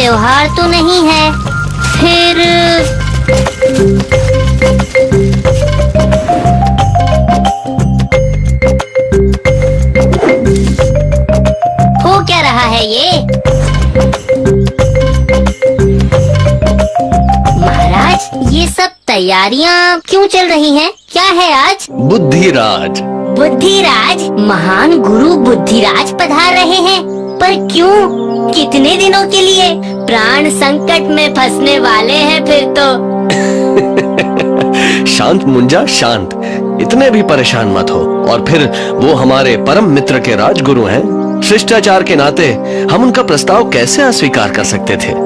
त्योहार तो नहीं है, फिर हो क्या रहा है ये? महाराज, ये सब तैयारियां क्यों चल रही हैं? क्या है आज? बुद्धिराज। बुद्धिराज? महान गुरु बुद्धिराज पधार रहे हैं, पर क्यों? कितने दिनों के लिए? प्राण संकट में फंसने वाले हैं फिर तो। शांत मुंजा, शांत। इतने भी परेशान मत हो। और फिर वो हमारे परम मित्र के राजगुरु हैं। शिष्टाचार के नाते हम उनका प्रस्ताव कैसे अस्वीकार कर सकते थे?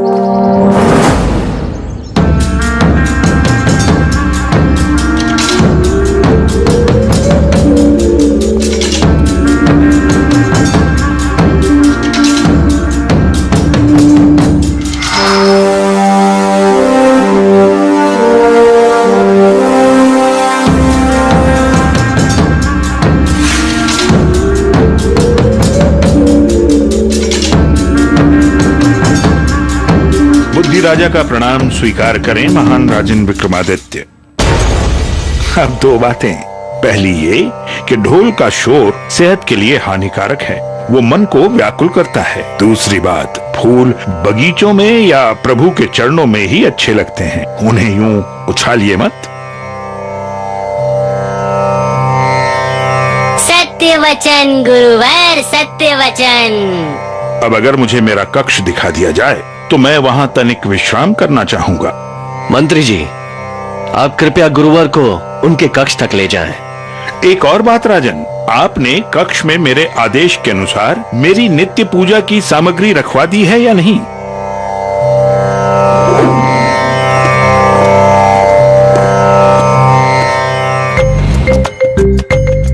राजा का प्रणाम स्वीकार करें महान राजन विक्रमादित्य। अब दो बातें। पहली ये कि ढोल का शोर सेहत के लिए हानिकारक है, वो मन को व्याकुल करता है। दूसरी बात, फूल बगीचों में या प्रभु के चरणों में ही अच्छे लगते हैं, उन्हें यूं उछालिए मत। सत्य वचन गुरुवर, सत्य वचन। अब अगर मुझे मेरा कक्ष दिखा दिया जाए तो मैं वहां तनिक विश्राम करना चाहूंगा। मंत्री जी, आप कृपया गुरुवर को उनके कक्ष तक ले जाएं। एक और बात राजन, आपने कक्ष में मेरे आदेश के अनुसार मेरी नित्य पूजा की सामग्री रखवा दी है या नहीं?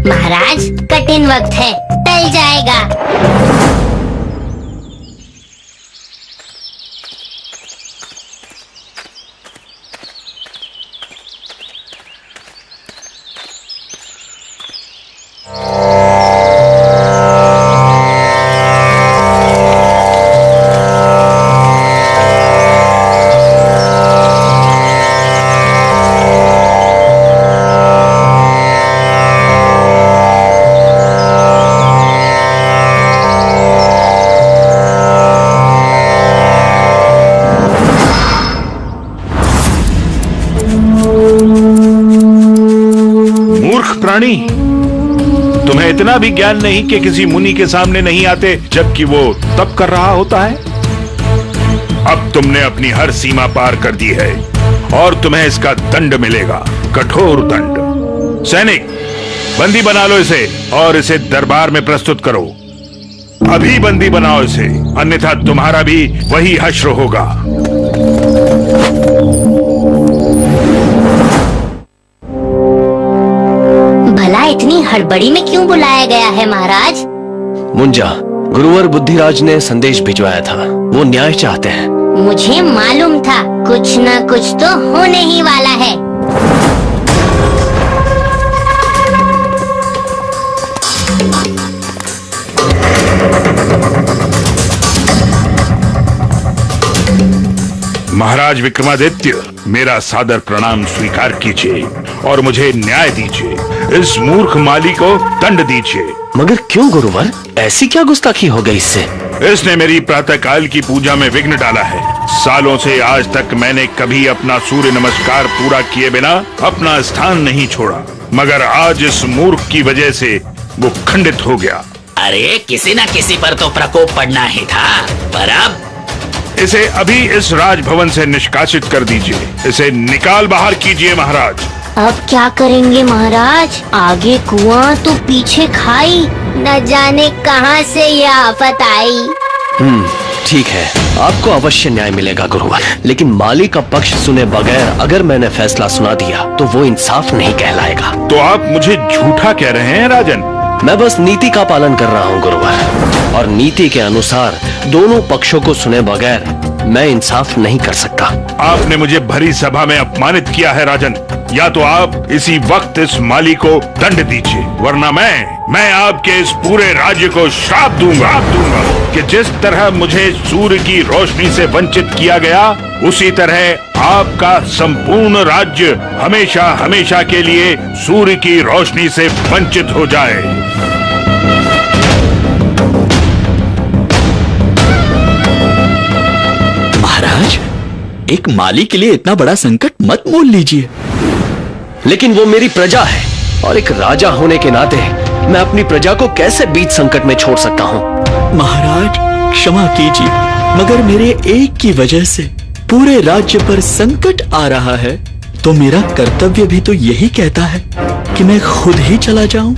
महाराज, कठिन वक्त है, टल जाएगा। प्राणी, तुम्हें इतना भी ज्ञान नहीं कि किसी मुनि के सामने नहीं आते जबकि वो तप कर रहा होता है? अब तुमने अपनी हर सीमा पार कर दी है और तुम्हें इसका दंड मिलेगा, कठोर दंड। सैनिक, बंदी बना लो इसे और इसे दरबार में प्रस्तुत करो। अभी बंदी बनाओ इसे, अन्यथा तुम्हारा भी वही हश्र होगा। इतनी हड़बड़ी में क्यों बुलाया गया है महाराज? मुंजा, गुरुवर बुद्धिराज ने संदेश भिजवाया था, वो न्याय चाहते हैं। मुझे मालूम था कुछ न कुछ तो होने ही वाला है। महाराज विक्रमादित्य, मेरा सादर प्रणाम स्वीकार कीजिए और मुझे न्याय दीजिए। इस मूर्ख माली को दंड दीजिए। मगर क्यों गुरुवर? ऐसी क्या गुस्ताखी हो गई इससे? इसने मेरी प्रातःकाल की पूजा में विघ्न डाला है। सालों से आज तक मैंने कभी अपना सूर्य नमस्कार पूरा किए बिना अपना स्थान नहीं छोड़ा, मगर आज इस मूर्ख की वजह से वो खंडित हो गया। अरे किसी न किसी पर तो प्रकोप पड़ना ही था, पर अब इसे अभी इस राजभवन से निष्कासित कर दीजिए। इसे निकाल बाहर कीजिए महाराज। अब क्या करेंगे महाराज? आगे कुआं तो पीछे खाई, न जाने कहां से यह आफत आई। ठीक है, आपको अवश्य न्याय मिलेगा गुरुवर, लेकिन माली का पक्ष सुने बगैर अगर मैंने फैसला सुना दिया तो वो इंसाफ नहीं कहलाएगा। तो आप मुझे झूठा कह रहे हैं राजन? मैं बस नीति का पालन कर रहा हूँ गुरुवर, और नीति के अनुसार दोनों पक्षों को सुने बगैर मैं इंसाफ नहीं कर सकता। आपने मुझे भरी सभा में अपमानित किया है राजन। या तो आप इसी वक्त इस माली को दंड दीजिए, वरना मैं आपके इस पूरे राज्य को श्राप दूंगा कि जिस तरह मुझे सूर्य की रोशनी से वंचित किया गया, उसी तरह आपका संपूर्ण राज्य हमेशा हमेशा के लिए सूर्य की रोशनी से वंचित हो जाए। महाराज, एक माली के लिए इतना बड़ा संकट मत मोल लीजिए। लेकिन वो मेरी प्रजा है और एक राजा होने के नाते मैं अपनी प्रजा को कैसे बीच संकट में छोड़ सकता हूँ। महाराज क्षमा कीजिए, मगर मेरे एक की वजह से पूरे राज्य पर संकट आ रहा है, तो मेरा कर्तव्य भी तो यही कहता है कि मैं खुद ही चला जाऊं।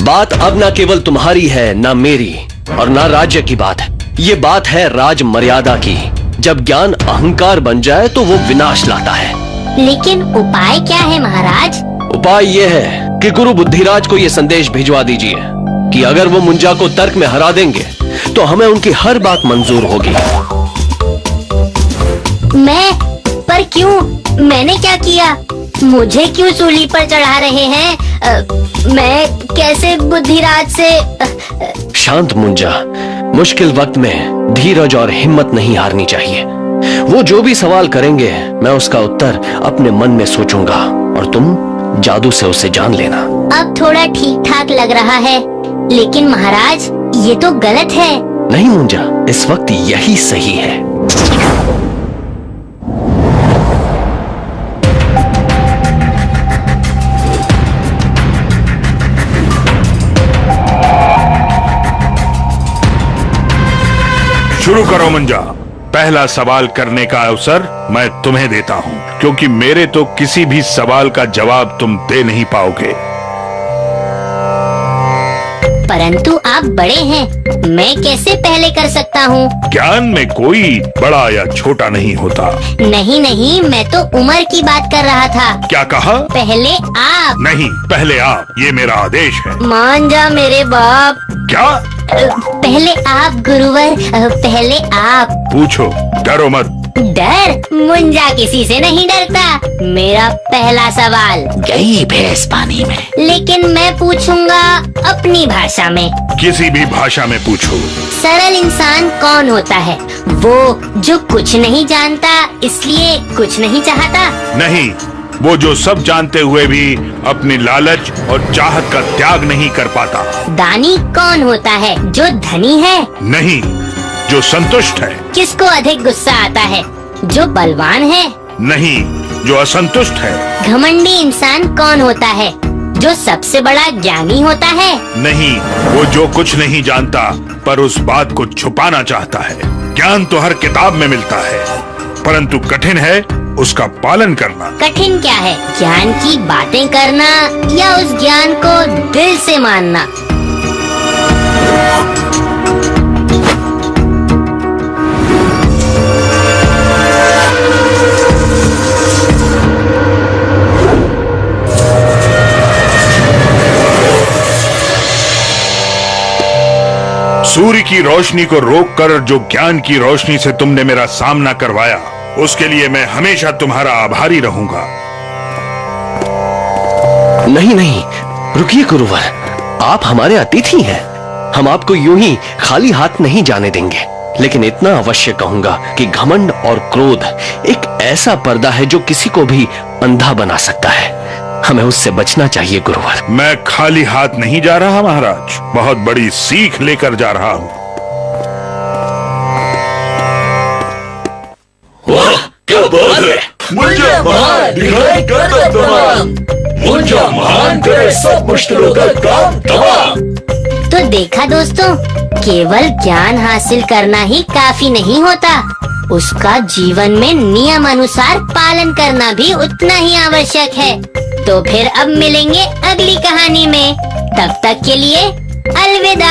बात अब ना केवल तुम्हारी है, ना मेरी और ना राज्य की बात है। ये बात है राज मर्यादा की। जब ज्ञान अहंकार बन जाए तो वो विनाश लाता है। लेकिन उपाय क्या है महाराज? उपाय ये है कि गुरु बुद्धिराज को ये संदेश भिजवा दीजिए कि अगर वो मुंजा को तर्क में हरा देंगे तो हमें उनकी हर बात मंजूर होगी। पर क्यों? मैंने क्या किया? मुझे क्यों सूली पर चढ़ा रहे हैं? मैं कैसे बुद्धिराज से? शांत मुंजा, मुश्किल वक्त में धीरज और हिम्मत नहीं हारनी चाहिए। वो जो भी सवाल करेंगे मैं उसका उत्तर अपने मन में सोचूंगा और तुम जादू से उसे जान लेना। अब थोड़ा ठीक ठाक लग रहा है, लेकिन महाराज ये तो गलत है। नहीं मुंजा, इस वक्त यही सही है। शुरू करो मुंजा। पहला सवाल करने का अवसर मैं तुम्हें देता हूँ, क्योंकि मेरे तो किसी भी सवाल का जवाब तुम दे नहीं पाओगे। परंतु आप बड़े हैं, मैं कैसे पहले कर सकता हूँ? ज्ञान में कोई बड़ा या छोटा नहीं होता। नहीं, मैं तो उम्र की बात कर रहा था। क्या कहा? पहले आप। नहीं, पहले आप, ये मेरा आदेश है। मान जा मेरे बाप। क्या? पहले आप गुरुवर, पहले आप। पूछो, डरो मत। डर? मुंजा किसी से नहीं डरता। मेरा पहला सवाल। गई भैंस पानी में। लेकिन मैं पूछूंगा अपनी भाषा में। किसी भी भाषा में पूछो। सरल इंसान कौन होता है? वो जो कुछ नहीं जानता इसलिए कुछ नहीं चाहता? नहीं, वो जो सब जानते हुए भी अपनी लालच और चाहत का त्याग नहीं कर पाता। दानी कौन होता है? जो धनी है? नहीं, जो संतुष्ट है। किसको अधिक गुस्सा आता है? जो बलवान है? नहीं, जो असंतुष्ट है। घमंडी इंसान कौन होता है? जो सबसे बड़ा ज्ञानी होता है? नहीं, वो जो कुछ नहीं जानता पर उस बात को छुपाना चाहता है। ज्ञान तो हर किताब में मिलता है, परंतु कठिन है उसका पालन करना। कठिन क्या है? ज्ञान की बातें करना या उस ज्ञान को दिल से मानना? सूर्य की रोशनी को रोककर जो ज्ञान की रोशनी से तुमने मेरा सामना करवाया, उसके लिए मैं हमेशा तुम्हारा आभारी रहूंगा। नहीं, रुकिए गुरुवर, आप हमारे अतिथि हैं। हम आपको यूं ही खाली हाथ नहीं जाने देंगे। लेकिन इतना अवश्य कहूंगा कि घमंड और क्रोध एक ऐसा पर्दा है जो किसी को भी अंधा बना सकता है। हमें उससे बचना चाहिए गुरुवर। मैं खाली हाथ नहीं जा रहा महाराज, बहुत बड़ी सीख लेकर जा रहा हूँ। क्या बात है? मुंजा महान दिखाई गर्दन तमाम। मुंजा महान करे सब मुश्किलों का काम तमाम। तो देखा दोस्तों, केवल ज्ञान हासिल करना ही काफी नहीं होता, उसका जीवन में नियम अनुसार पालन करना भी उतना ही आवश्यक है। तो फिर अब मिलेंगे अगली कहानी में। तब तक के लिए अलविदा।